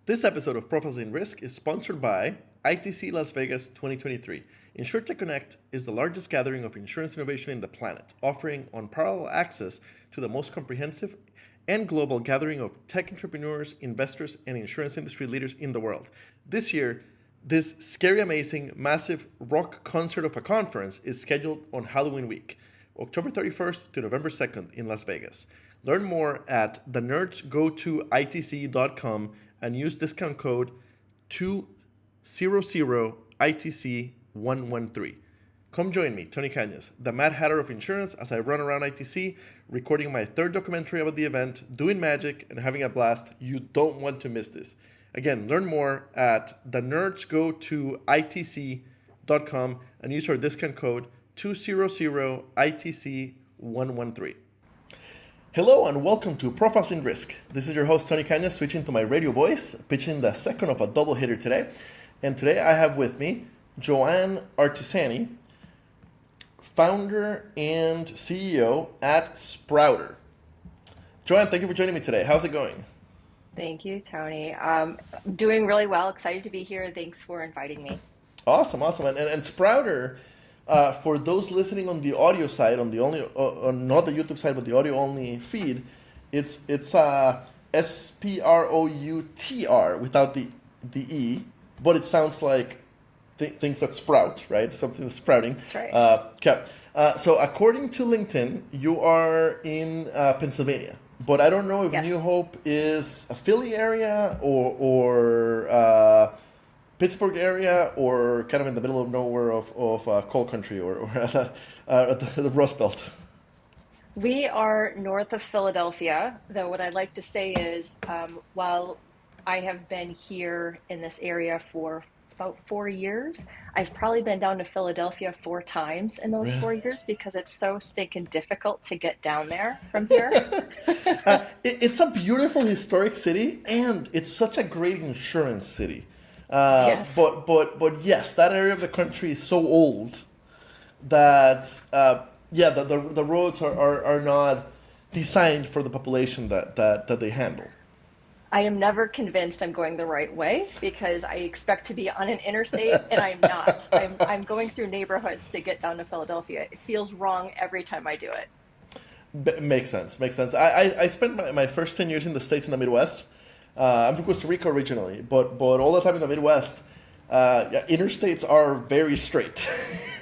This episode of Profiles in Risk is sponsored by ITC Las Vegas 2023. Insurtech Connect is the largest gathering of insurance innovation in the planet, offering unparalleled access to the most comprehensive and global gathering of tech entrepreneurs, investors, and insurance industry leaders in the world. This year, this scary, amazing, massive rock concert of a conference is scheduled on Halloween week, October 31st to November 2nd in Las Vegas. Learn more at thenerdsgotoitc.com and use discount code 200ITC113. Come join me, Tony Cañas, the Mad Hatter of insurance, as I run around ITC, recording my third documentary about the event, doing magic, and having a blast. You don't want to miss this. Again, learn more at thenerdsgotoitc.com and use our discount code 200ITC113. Hello and welcome to Profiles in Risk. This is your host, Tony Cañas, switching to my radio voice, pitching the second of a double hitter today. And today I have with me Joanne Artesani, founder and CEO at Sproutr. Joanne, thank you for joining me today. How's it going? Thank you, Tony. Doing really well. Excited to be here. Thanks for inviting me. Awesome. And Sproutr, for those listening on the audio side, on the only, not the YouTube side, but the audio only feed, it's Sproutr without the E, but it sounds like things that sprout, right? Something that's sprouting. That's right. Okay. So according to LinkedIn, you are in Pennsylvania, but I don't know if Yes. New Hope is a Philly area or Pittsburgh area, or kind of in the middle of nowhere of coal country, or at the Rust Belt. We are north of Philadelphia, though what I'd like to say is while I have been here in this area for about 4 years, I've probably been down to Philadelphia 4 times in those 4 years because it's so stinking difficult to get down there from here. It's a beautiful historic city, and it's such a great insurance city. Yes. But yes, that area of the country is so old that the roads are not designed for the population that they handle. I am never convinced I'm going the right way because I expect to be on an interstate and I'm not. I'm going through neighborhoods to get down to Philadelphia. It feels wrong every time I do it. Makes sense. I spent my first 10 years in the States in the Midwest. I'm from Costa Rica originally, but all the time in the Midwest, interstates are very straight.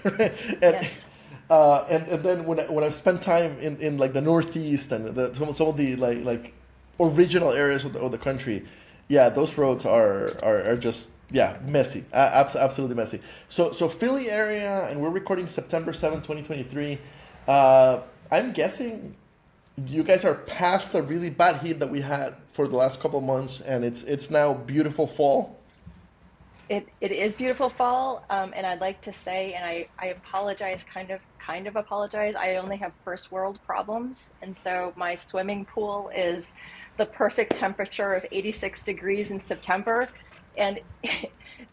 Right? Yes. And then when I've spent time in like the Northeast and some of the like original areas of the country, those roads are just messy, absolutely messy. So Philly area, and we're recording September 7th, 2023. I'm guessing you guys are past the really bad heat that we had for the last couple of months, and it's now beautiful fall. It is beautiful fall, and I'd like to say, and I apologize, kind of apologize. I only have first world problems, and so my swimming pool is the perfect temperature of 86 degrees in September, and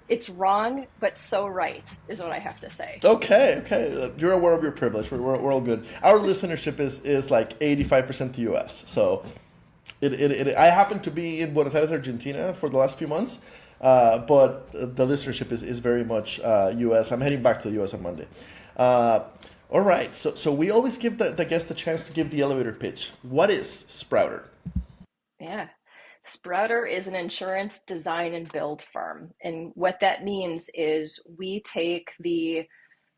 it's wrong, but so right is what I have to say. Okay. You're aware of your privilege. We're all good. Our listenership is like 85% to US. So I happen to be in Buenos Aires, Argentina for the last few months, but the listenership is very much US. I'm heading back to the US on Monday. All right. So we always give the guest a chance to give the elevator pitch. What is Sproutr? Yeah. Sproutr is an insurance design and build firm. And what that means is we take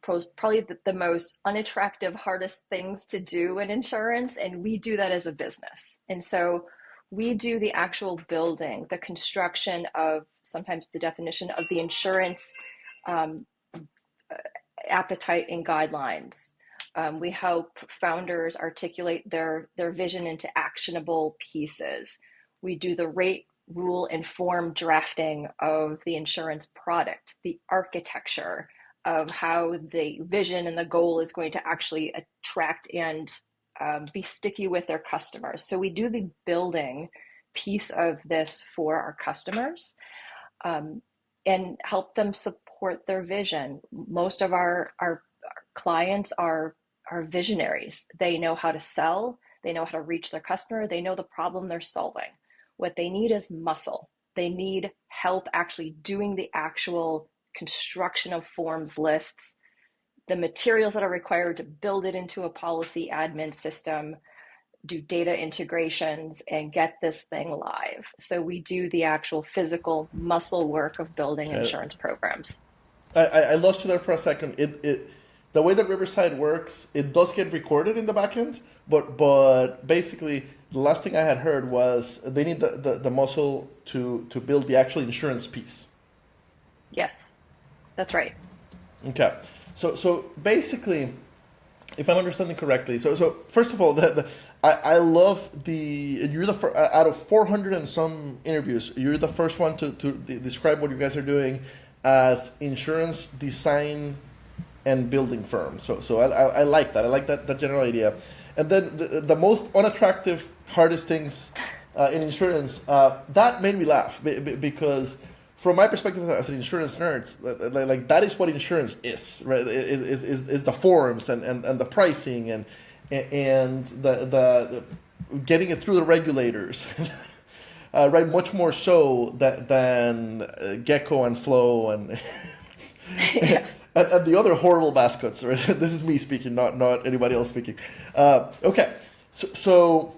probably the most unattractive, hardest things to do in insurance, and we do that as a business. And so we do the actual building, the construction of sometimes the definition of the insurance appetite and guidelines. We help founders articulate their vision into actionable pieces. We do the rate, rule, and form drafting of the insurance product, the architecture of how the vision and the goal is going to actually attract and be sticky with their customers. So we do the building piece of this for our customers and help them support their vision. Most of our clients are visionaries. They know how to sell, they know how to reach their customer, they know the problem they're solving. What they need is muscle. They need help actually doing the actual construction of forms lists, the materials that are required to build it into a policy admin system, do data integrations, and get this thing live. So we do the actual physical muscle work of building Okay. insurance programs. I lost you there for a second. The way that Riverside works, it does get recorded in the back end, but basically the last thing I had heard was they need the muscle to build the actual insurance piece. Yes, that's right. Okay. So basically, if I'm understanding correctly, so first of all, I love you're out of 400 and some interviews, you're the first one to describe what you guys are doing as insurance design and building firm. So I like that. I like that general idea. And then the most unattractive, hardest things in insurance, that made me laugh because from my perspective as an insurance nerd, like that is what insurance is, right? Is the forms and the pricing and the getting it through the regulators. Right, much more so than Gecko and Flow and Yeah. and the other horrible mascots. Right? This is me speaking, not anybody else speaking. Okay, so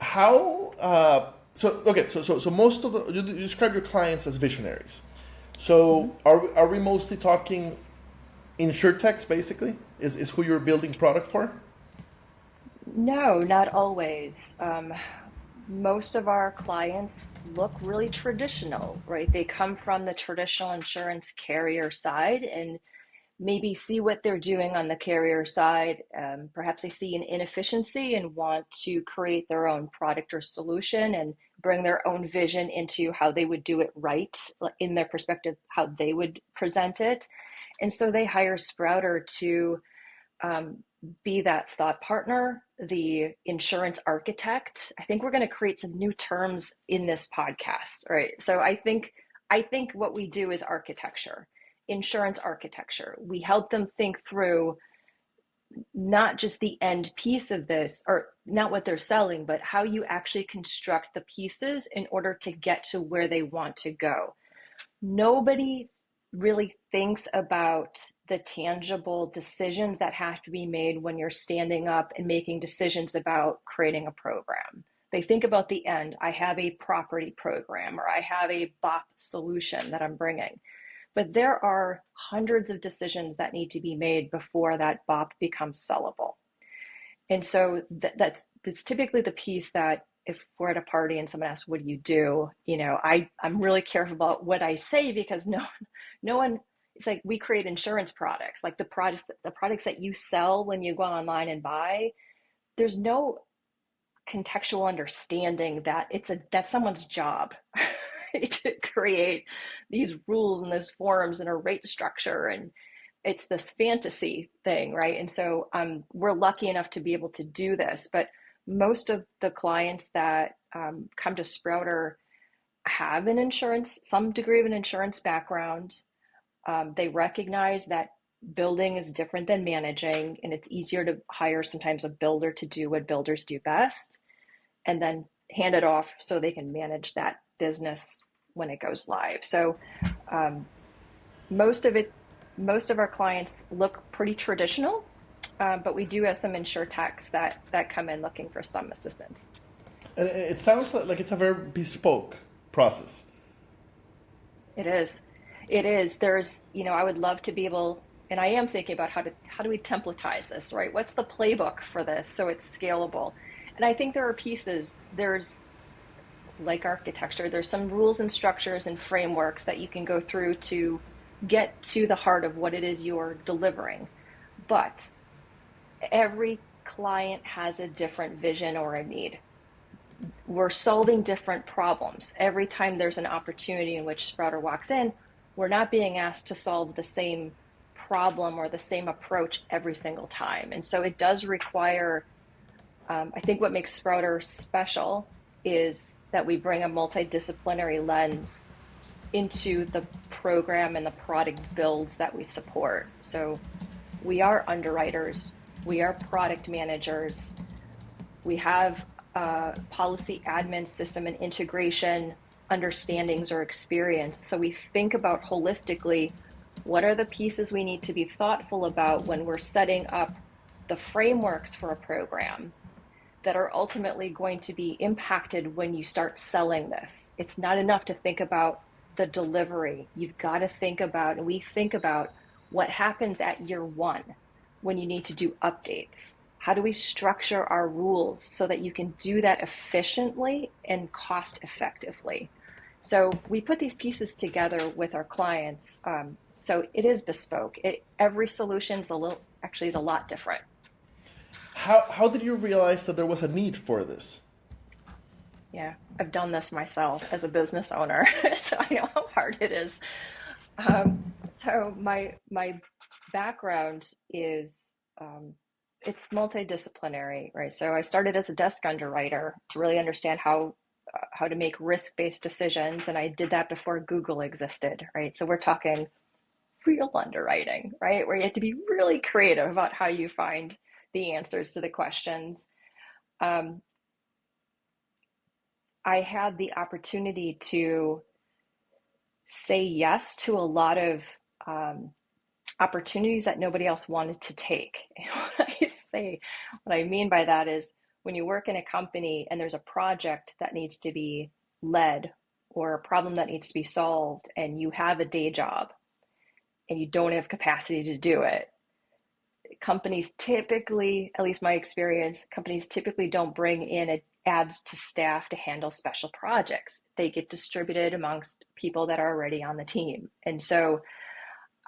how? So most of you describe your clients as visionaries. Mm-hmm. So are we mostly talking Insurtechs basically? Is who you're building product for? No, not always. Most of our clients look really traditional, right? They come from the traditional insurance carrier side and maybe see what they're doing on the carrier side. Perhaps they see an inefficiency and want to create their own product or solution and bring their own vision into how they would do it right, in their perspective, how they would present it. And so they hire Sproutr to um, be that thought partner, the insurance architect. I think we're going to create some new terms in this podcast, right? So I think what we do is architecture, insurance architecture. We help them think through not just the end piece of this, or not what they're selling, but how you actually construct the pieces in order to get to where they want to go. Nobody really thinks about the tangible decisions that have to be made when you're standing up and making decisions about creating a program. They think about the end. I have a property program or I have a BOP solution that I'm bringing. But there are hundreds of decisions that need to be made before that BOP becomes sellable. And so that's typically the piece that if we're at a party and someone asks, what do you do? I'm really careful about what I say because no one, it's like we create insurance products, like the products that you sell when you go online and buy, there's no contextual understanding that that's someone's job to create these rules and those forms and a rate structure, and it's this fantasy thing, right? And so we're lucky enough to be able to do this, but most of the clients that come to Sproutr have some degree of an insurance background. They recognize that building is different than managing, and it's easier to hire sometimes a builder to do what builders do best, and then hand it off so they can manage that business when it goes live. So um, most of it, most of our clients look pretty traditional, but we do have some insurtechs that come in looking for some assistance. And it sounds like it's a very bespoke process. It is. It is. I would love to be able, and I am thinking about how do we templatize this, right? What's the playbook for this so it's scalable? And I think there are pieces. There's like architecture. There's some rules and structures and frameworks that you can go through to get to the heart of what it is you're delivering. But every client has a different vision or a need. We're solving different problems. Every time there's an opportunity in which Sproutr walks in, we're not being asked to solve the same problem or the same approach every single time. And so it does require, I think what makes Sproutr special is that we bring a multidisciplinary lens into the program and the product builds that we support. So we are underwriters, we are product managers, we have policy admin system and integration understandings or experience. So we think about holistically, what are the pieces we need to be thoughtful about when we're setting up the frameworks for a program that are ultimately going to be impacted when you start selling this. It's not enough to think about the delivery. You've got to think about, and we think about what happens at year one when you need to do updates. How do we structure our rules so that you can do that efficiently and cost effectively? So we put these pieces together with our clients. So it is bespoke. Every solution is a lot different. How did you realize that there was a need for this? Yeah, I've done this myself as a business owner, so I know how hard it is. So my background is it's multidisciplinary, right? So I started as a desk underwriter to really understand how to make risk-based decisions, and I did that before Google existed, right? So we're talking real underwriting, right? Where you have to be really creative about how you find the answers to the questions. Um, I had the opportunity to say yes to a lot of um, opportunities that nobody else wanted to take. What I mean by that is when you work in a company and there's a project that needs to be led or a problem that needs to be solved, and you have a day job and you don't have capacity to do it, companies typically, at least my experience, companies typically don't bring in ads to staff to handle special projects. They get distributed amongst people that are already on the team. And so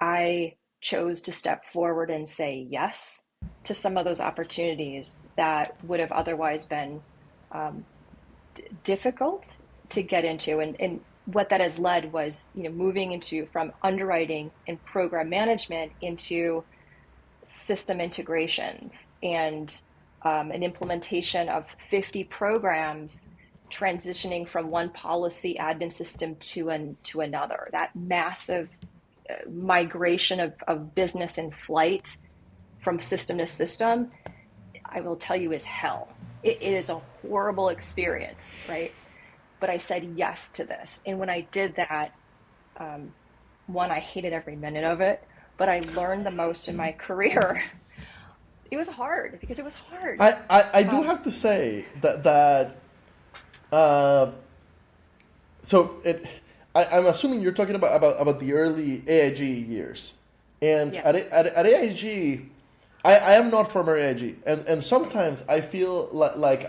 I chose to step forward and say yes to some of those opportunities that would have otherwise been um, difficult to get into. And what that has led was, moving into from underwriting and program management into system integrations and an implementation of 50 programs transitioning from one policy admin system to another. That massive migration of business in flight from system to system, I will tell you, is hell. It is a horrible experience, right? But I said yes to this. And when I did that, um, one, I hated every minute of it, but I learned the most in my career. It was hard because it was hard. I do Um, have to say that uh, so it I'm assuming you're talking about the early AIG years, and yes. at AIG, I am not from AIG, and sometimes I feel like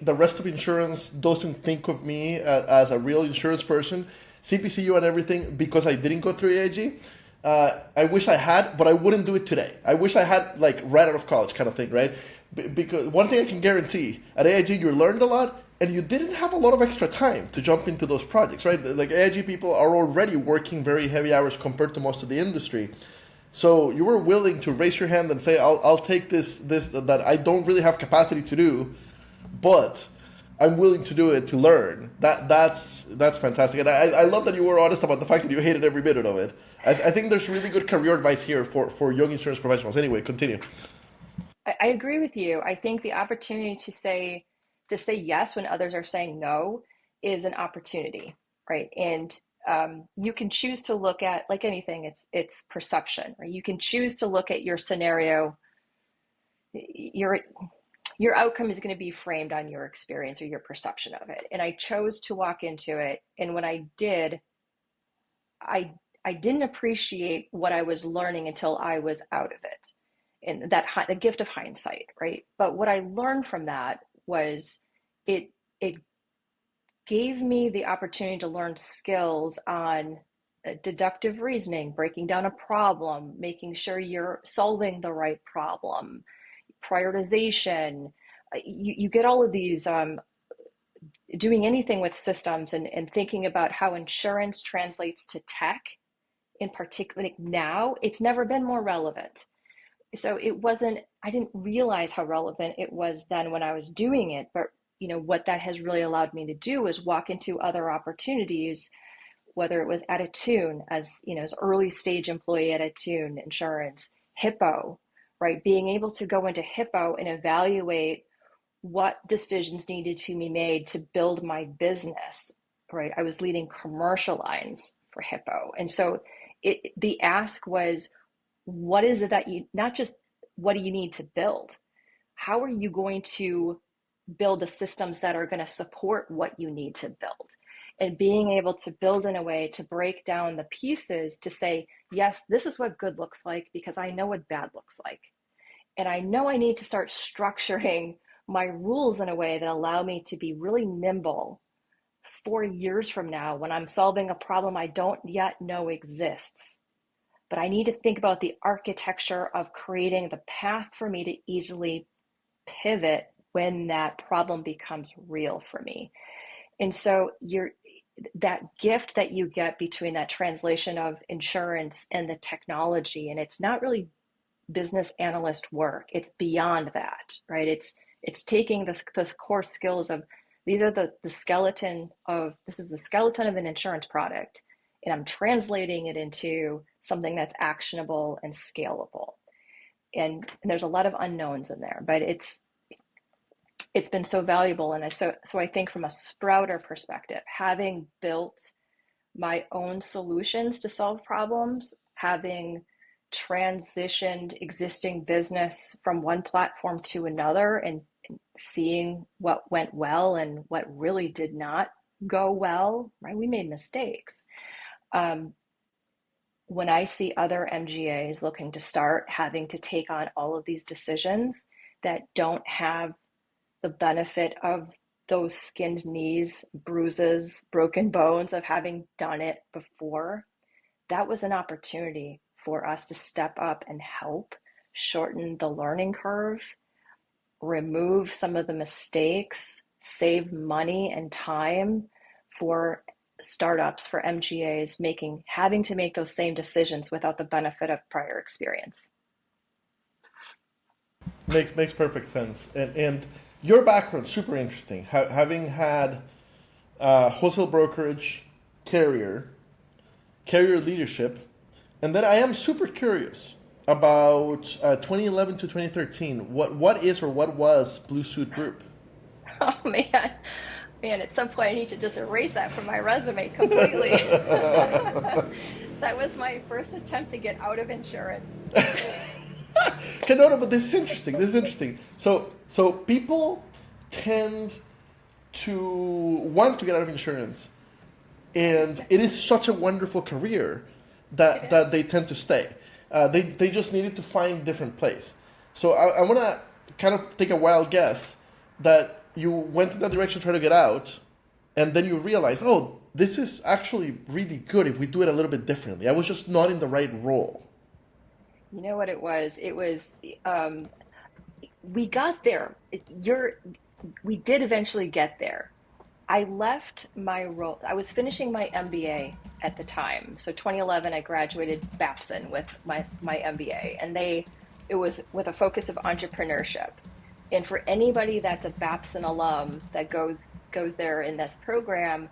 the rest of insurance doesn't think of me as a real insurance person, CPCU and everything, because I didn't go through AIG. I wish I had, but I wouldn't do it today. I wish I had, like, right out of college kind of thing, right? Because one thing I can guarantee, at AIG you learned a lot, and you didn't have a lot of extra time to jump into those projects, right? Like, AIG people are already working very heavy hours compared to most of the industry. So you were willing to raise your hand and say, I'll take this that I don't really have capacity to do, but I'm willing to do it to learn. That's fantastic, and I love that you were honest about the fact that you hated every minute of it. I think there's really good career advice here for young insurance professionals. Anyway, continue. I agree with you. I think the opportunity to say yes when others are saying no is an opportunity, right? And you can choose to look at, like anything, it's perception, right? You can choose to look at your scenario. Your your outcome is going to be framed on your experience or your perception of it. And I chose to walk into it, and when I did, I I didn't appreciate what I was learning until I was out of it, and that the gift of hindsight, right? But what I learned from that was it it gave me the opportunity to learn skills on deductive reasoning, breaking down a problem, making sure you're solving the right problem, prioritization. You get all of these doing anything with systems and thinking about how insurance translates to tech in particular. Like, now it's never been more relevant. So it wasn't, I didn't realize how relevant it was then when I was doing it. But what that has really allowed me to do is walk into other opportunities, whether it was at Attune as early stage employee at Attune Insurance, Hippo, right? Being able to go into Hippo and evaluate what decisions needed to be made to build my business, right? I was leading commercial lines for Hippo. And so the ask was, what is it that you, not just what do you need to build? How are you going to build the systems that are going to support what you need to build? And being able to build in a way to break down the pieces to say, yes, this is what good looks like because I know what bad looks like. And I know I need to start structuring my rules in a way that allow me to be really nimble 4 years from now when I'm solving a problem I don't yet know exists. But I need to think about the architecture of creating the path for me to easily pivot when that problem becomes real for me. And so that gift that you get between that translation of insurance and the technology, and it's not really business analyst work. It's beyond that, right? It's taking this core skills of these are the skeleton of this is the skeleton of an insurance product, and I'm translating it into something that's actionable and scalable. And there's a lot of unknowns in there, but it's been so valuable. And so I think from a Sprouter perspective, having built my own solutions to solve problems, having transitioned existing business from one platform to another and seeing what went well and what really did not go well, right? We made mistakes. When I see other MGAs looking to start having to take on all of these decisions that don't have the benefit of those skinned knees, bruises, broken bones of having done it before, that was an opportunity for us to step up and help shorten the learning curve, remove some of the mistakes, save money and time for startups, for MGAs having to make those same decisions without the benefit of prior experience. Makes perfect sense. And your background super interesting. Having had wholesale brokerage, carrier leadership, and then I am super curious about 2011 to 2013. What is or what was Blue Suit Group? Oh man, at some point I need to just erase that from my resume completely. That was my first attempt to get out of insurance. Okay, no, but this is interesting. This is interesting. So people tend to want to get out of insurance, and it is such a wonderful career that they tend to stay. They just needed to find a different place. So I want to kind of take a wild guess that you went in that direction, try to get out, and then you realize, oh, this is actually really good if we do it a little bit differently. I was just not in the right role. You know what it was? We got there. We did eventually get there. I left my role. I was finishing my MBA at the time. So 2011, I graduated Babson with my MBA, and it was with a focus of entrepreneurship. And for anybody that's a Babson alum that goes there in this program,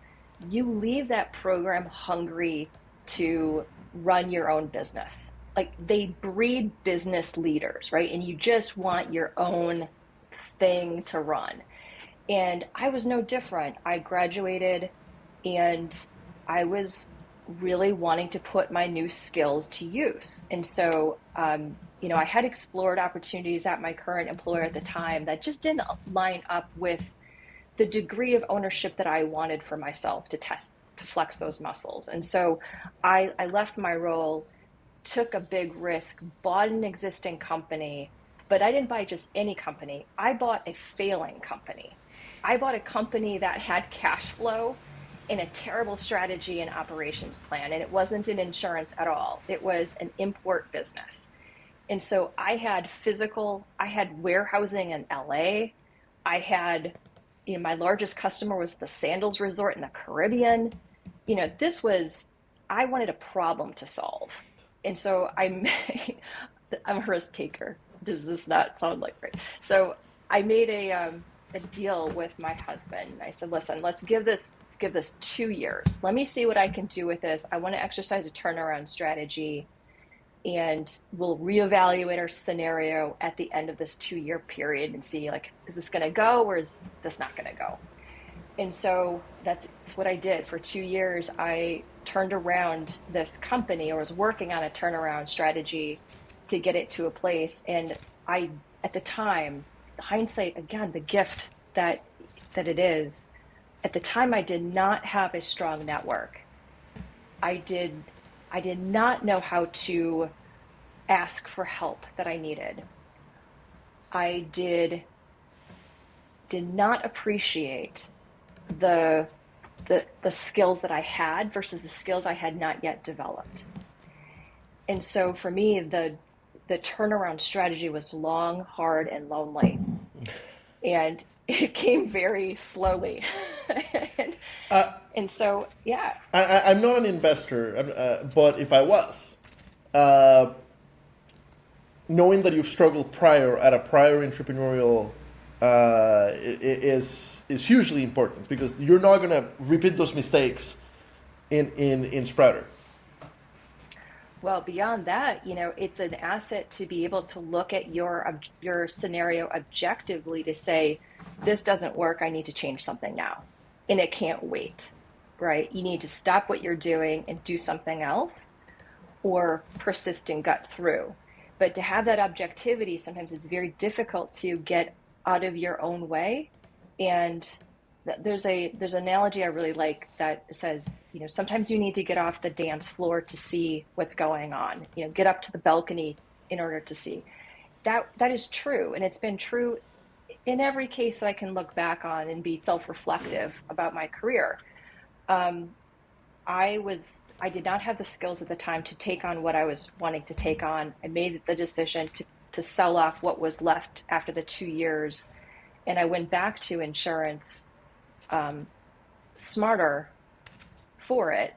you leave that program hungry to run your own business. Like they breed business leaders, right? And you just want your own thing to run. And I was no different. I graduated and I was really wanting to put my new skills to use. And so, I had explored opportunities at my current employer at the time that just didn't line up with the degree of ownership that I wanted for myself to flex those muscles. And so I left my role, took a big risk, bought an existing company, but I didn't buy just any company. I bought a failing company. I bought a company that had cash flow and a terrible strategy and operations plan. And it wasn't in insurance at all. It was an import business. And so I had warehousing in LA. I had, my largest customer was the Sandals Resort in the Caribbean. I wanted a problem to solve. And so I'm a risk taker. Does this not sound like right? So I made a deal with my husband. I said, listen, let's give this 2 years. Let me see what I can do with this. I want to exercise a turnaround strategy. and we'll reevaluate our scenario at the end of this 2-year period and see, like, is this going to go or is this not going to go? And so that's what I did. For 2 years, I turned around this company, or was working on a turnaround strategy to get it to a place. And I, at the time, hindsight, again, the gift that it is, at the time I did not have a strong network. I did not know how to ask for help that I needed. I did not appreciate the skills that I had versus the skills I had not yet developed. And so for me, the turnaround strategy was long, hard, and lonely. And it came very slowly. and, and so, yeah. I'm not an investor, but if I was, knowing that you've struggled prior at a prior entrepreneurial is hugely important, because you're not going to repeat those mistakes in Sproutr. Well, beyond that, it's an asset to be able to look at your scenario objectively to say, this doesn't work, I need to change something now. And it can't wait, right? You need to stop what you're doing and do something else, or persist and gut through. But to have that objectivity, sometimes it's very difficult to get out of your own way. And there's an analogy I really like that says, sometimes you need to get off the dance floor to see what's going on. Get up to the balcony in order to see. That is true, and it's been true in every case that I can look back on and be self-reflective about my career. I did not have the skills at the time to take on what I was wanting to take on. I made the decision to sell off what was left after the 2 years, and I went back to insurance, smarter for it.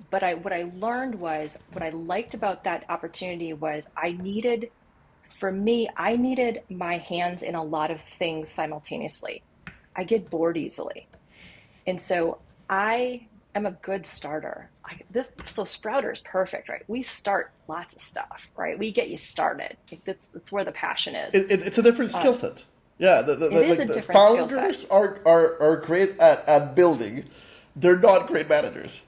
But what I learned was, what I liked about that opportunity was I needed my hands in a lot of things simultaneously. I get bored easily. And so I am a good starter. So Sproutr is perfect, right? We start lots of stuff, right? We get you started. That's where the passion is. It's a different skill set. Yeah, the founders are great at building. They're not great managers.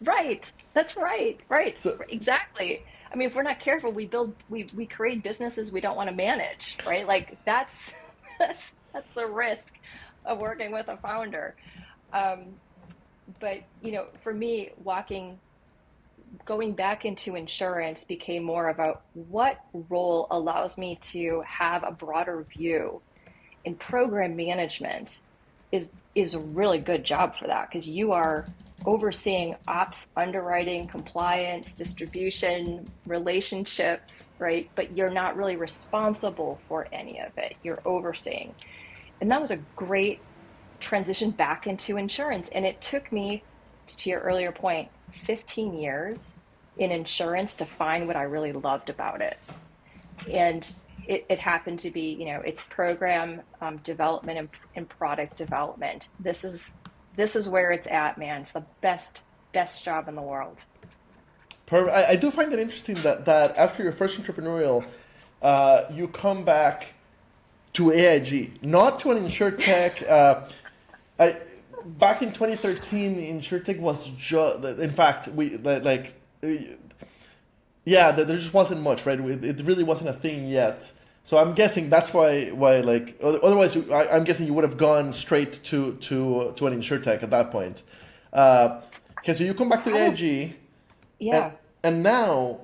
Right. That's right. Right. So, exactly. I mean, if we're not careful, we create businesses we don't want to manage, right? Like that's the risk of working with a founder. But for me, going back into insurance became more about what role allows me to have a broader view. And program management is a really good job for that, because you are overseeing ops, underwriting, compliance, distribution, relationships, right? But you're not really responsible for any of it. You're overseeing. And that was a great transition back into insurance. And it took me, to your earlier point, 15 years in insurance to find what I really loved about it. And it happened to be, it's program development and product development. This is where it's at, man. It's the best job in the world. I do find it interesting that after your first entrepreneurial, you come back to AIG, not to an Insurtech. Back in 2013, Insurtech was in fact, there just wasn't much, right? It really wasn't a thing yet. So I'm guessing that's why otherwise I'm guessing you would have gone straight to an Insurtech at that point. Okay, so you come back to AIG, yeah, and now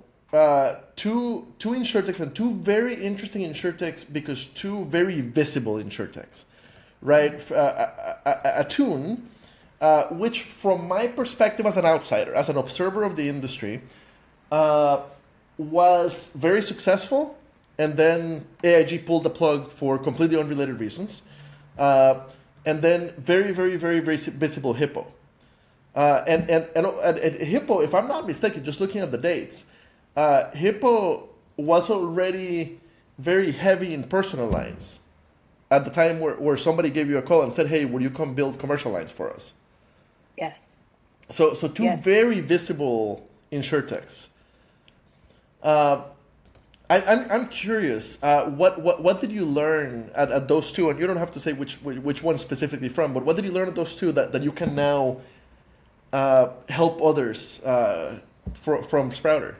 two Insurtechs, and two very interesting Insurtechs, because two very visible Insurtechs, right? Attune, which from my perspective as an outsider, as an observer of the industry, was very successful, and then AIG pulled the plug for completely unrelated reasons, and then very, very, very, very visible Hippo. And Hippo, if I'm not mistaken, just looking at the dates, Hippo was already very heavy in personal lines at the time where somebody gave you a call and said, hey, will you come build commercial lines for us? Yes. So two very visible Insurtechs. Uh, I'm curious. What did you learn at those two? And you don't have to say which one specifically from, but what did you learn at those two that you can now help others from Sprouter?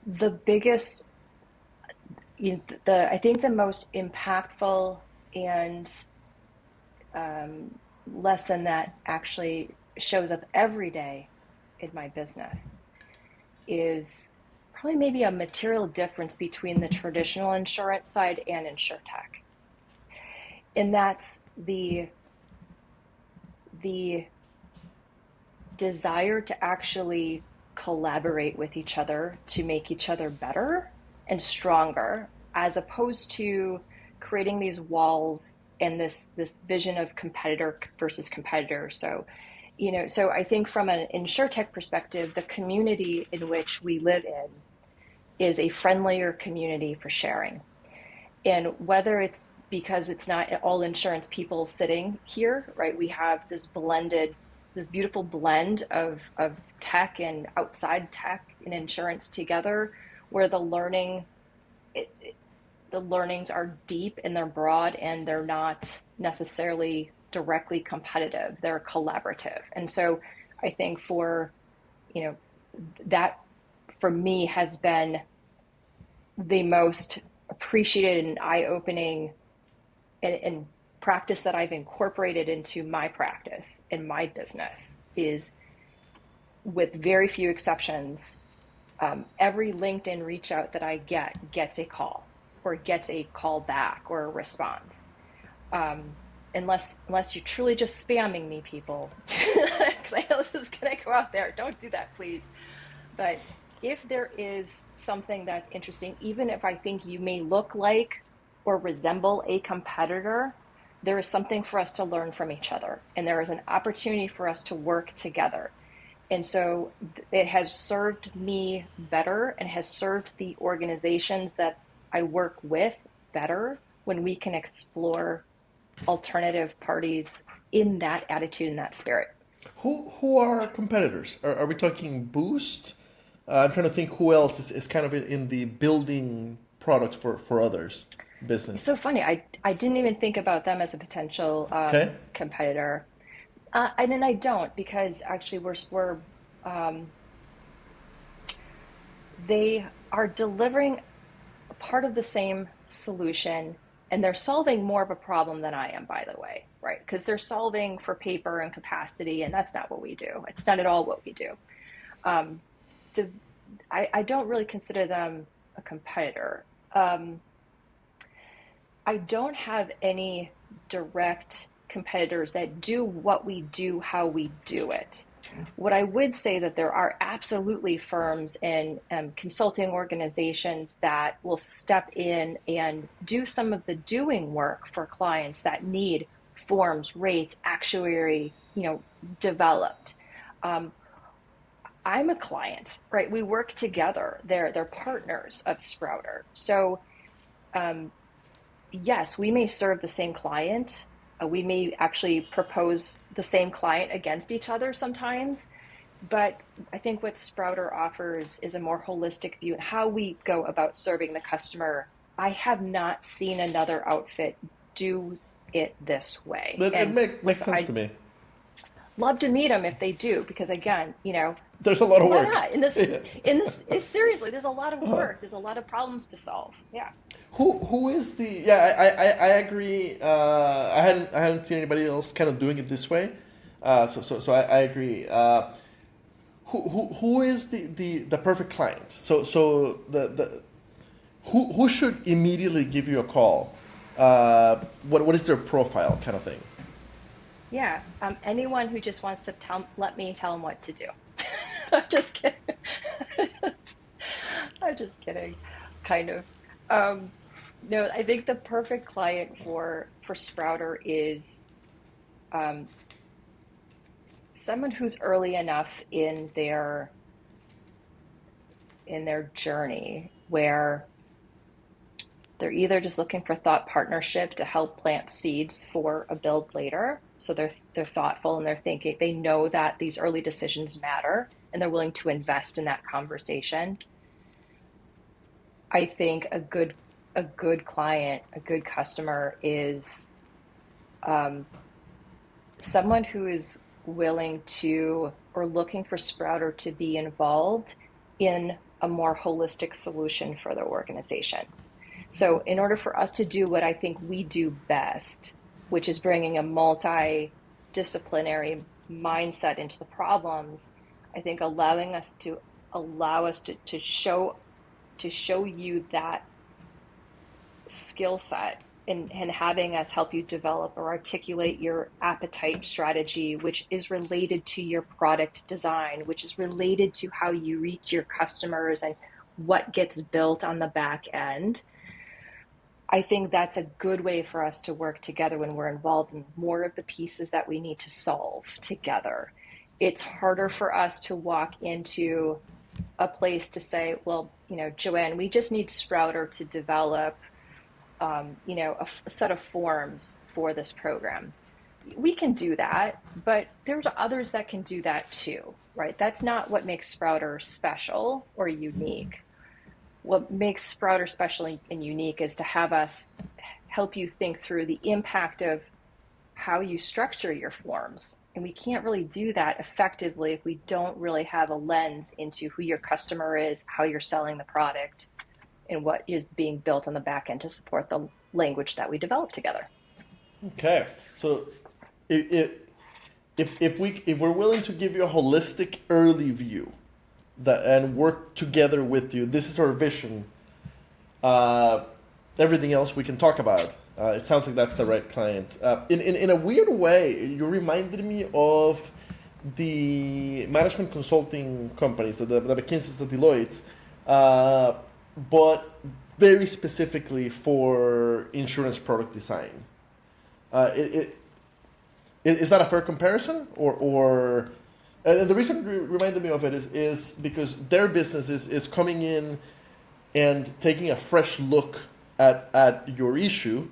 The biggest, I think the most impactful and lesson that actually shows up every day in my business is probably maybe a material difference between the traditional insurance side and Insurtech. And that's the desire to actually collaborate with each other to make each other better and stronger, as opposed to creating these walls and this vision of competitor versus competitor. So, so I think from an Insurtech perspective, the community in which we live in is a friendlier community for sharing. And whether it's because it's not all insurance people sitting here, right? We have this beautiful blend of tech and outside tech and insurance together, where it, the learnings are deep and they're broad and they're not necessarily directly competitive. They're collaborative. And so I think you know, that for me has been the most appreciated and eye-opening and practice that I've incorporated into my practice in my business is, with very few exceptions, every LinkedIn reach out that I gets a call or gets a call back or a response. Unless you're truly just spamming me, people, because I know this is going to go out there. Don't do that, please. But if there is something that's interesting, even if I think you may look like or resemble a competitor, there is something for us to learn from each other. And there is an opportunity for us to work together. And so it has served me better and has served the organizations that I work with better when we can explore alternative parties in that attitude and that spirit. Who are our competitors? Are we talking Boost? I'm trying to think who else is kind of in the building products for others It's business. so funny. I didn't even think about them as a potential Okay. competitor. And then I don't, because actually um, they are delivering part of the same solution, and they're solving more of a problem than I am, by the way, right? Because they're solving for paper and capacity, and that's not what we do. It's not at all what we do. Um, so I don't really consider them a competitor. I don't have any direct competitors that do what we do, how we do it. What I would say that there are absolutely firms and consulting organizations that will step in and do some of the doing work for clients that need forms, rates, actuary, developed. Um, I'm a client, right? We work together. They're partners of Sproutr. So um, yes, we may serve the same client. We may actually propose the same client against each other sometimes. But I think what Sproutr offers is a more holistic view of how we go about serving the customer. I have not seen another outfit do it this way. It And makes sense to I me. love to meet them if they do, because again, There's a lot of why work. not? Seriously, there's a lot of work. There's a lot of problems to solve. Yeah. Who is the? Yeah, I agree. I hadn't seen anybody else kind of doing it this way. So I agree. Who is the perfect client? So the who should immediately give you a call? What is their profile kind of thing? Yeah, anyone who just wants to let me tell them what to do. I'm just kidding. I'm just kidding, kind of. Um, no, I think the perfect client for Sprouter is um, someone who's early enough in their journey where they're either just looking for thought partnership to help plant seeds for a build later. So they're thoughtful and they're thinking, they know that these early decisions matter and they're willing to invest in that conversation. I think a good client, a good customer is someone who is willing to or looking for Sproutr to be involved in a more holistic solution for their organization. So in order for us to do what I think we do best, which is bringing a multidisciplinary mindset into the problems, I think allow us to show you that skill set and having us help you develop or articulate your appetite strategy, which is related to your product design, which is related to how you reach your customers and what gets built on the back end. I think that's a good way for us to work together when we're involved in more of the pieces that we need to solve together. It's harder for us to walk into a place to say, well, Joanne, we just need Sproutr to develop, a set of forms for this program. We can do that, but there's others that can do that too, right? That's not what makes Sproutr special or unique. What makes Sproutr special and unique is to have us help you think through the impact of how you structure your forms. And we can't really do that effectively if we don't really have a lens into who your customer is, how you're selling the product, and what is being built on the back end to support the language that we develop together. Okay, so if we're willing to give you a holistic early view and work together with you, this is our vision. Everything else we can talk about. It sounds like that's the right client. In a weird way, you reminded me of the management consulting companies, the McKinsey's, the Deloitte's, but very specifically for insurance product design. Is that a fair comparison? Or the reason it reminded me of it is because their business is coming in and taking a fresh look at your issue,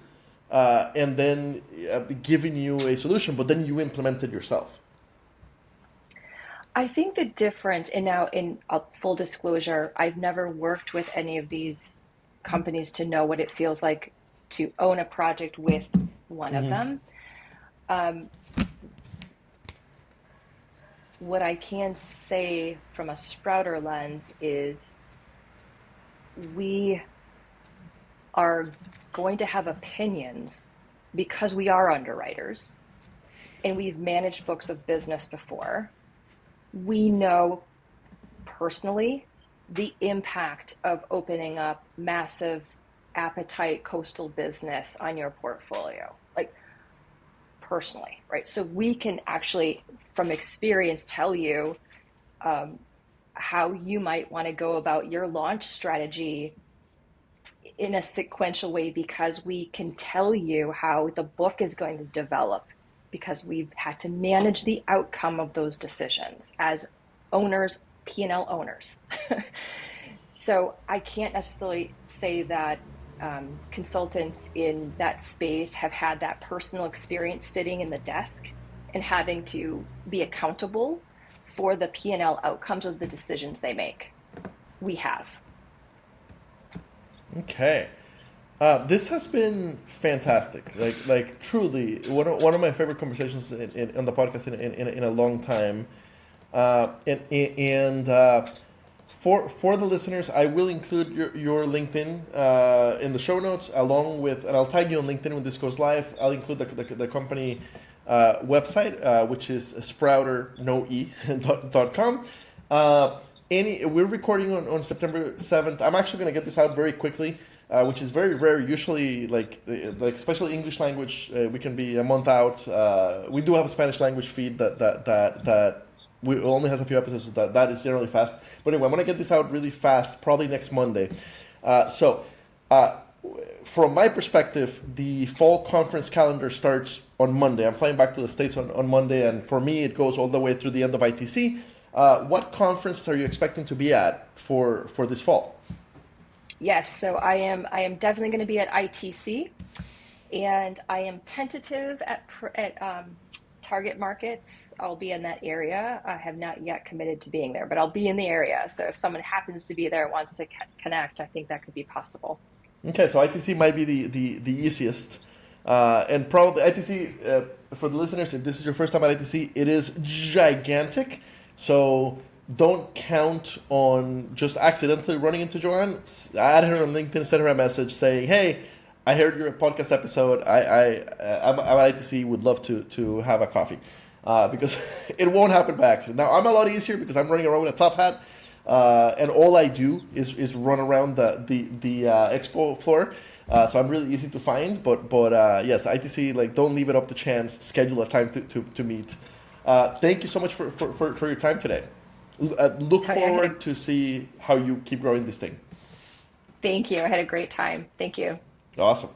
and then giving you a solution, but then you implement it yourself. I think the difference, and now in full disclosure, I've never worked with any of these companies to know what it feels like to own a project with one of them. What I can say from a Sproutr lens is we are going to have opinions because we are underwriters and we've managed books of business before. We know personally the impact of opening up massive appetite coastal business on your portfolio, like personally, right? So we can actually, from experience, tell you how you might want to go about your launch strategy in a sequential way, because we can tell you how the book is going to develop, because we've had to manage the outcome of those decisions as owners, P&L owners. So I can't necessarily say that consultants in that space have had that personal experience sitting in the desk and having to be accountable for the P&L outcomes of the decisions they make. We have. Okay. This has been fantastic. Like truly one of my favorite conversations on the podcast in a long time. For the listeners, I will include your LinkedIn in the show notes, along with, and I'll tag you on LinkedIn when this goes live. I'll include the company website, which is sproutrnoe.com. We're recording on September 7th. I'm actually going to get this out very quickly, which is very rare. Usually, like especially English language, we can be a month out. We do have a Spanish language feed that we only has a few episodes, so that is generally fast. But anyway, I'm going to get this out really fast, probably next Monday. From my perspective, the fall conference calendar starts on Monday. I'm flying back to the States on Monday, and for me, it goes all the way through the end of ITC. What conferences are you expecting to be at for this fall? Yes, so I am definitely going to be at ITC, and I am tentative at target markets. I'll be in that area. I have not yet committed to being there, but I'll be in the area. So if someone happens to be there and wants to connect, I think that could be possible. Okay, so ITC might be the easiest. And probably ITC, for the listeners, if this is your first time at ITC, it is gigantic. So don't count on just accidentally running into Joanne. Add her on LinkedIn, send her a message saying, hey, I heard your podcast episode. I'm at ITC, would love to have a coffee. Because it won't happen by accident. Now, I'm a lot easier because I'm running around with a top hat. And all I do is run around the expo floor, so I'm really easy to find. But yes, ITC, like, don't leave it up to chance. Schedule a time to meet. Thank you so much for your time today. Look forward to see how you keep growing this thing. Thank you. I had a great time. Thank you. Awesome.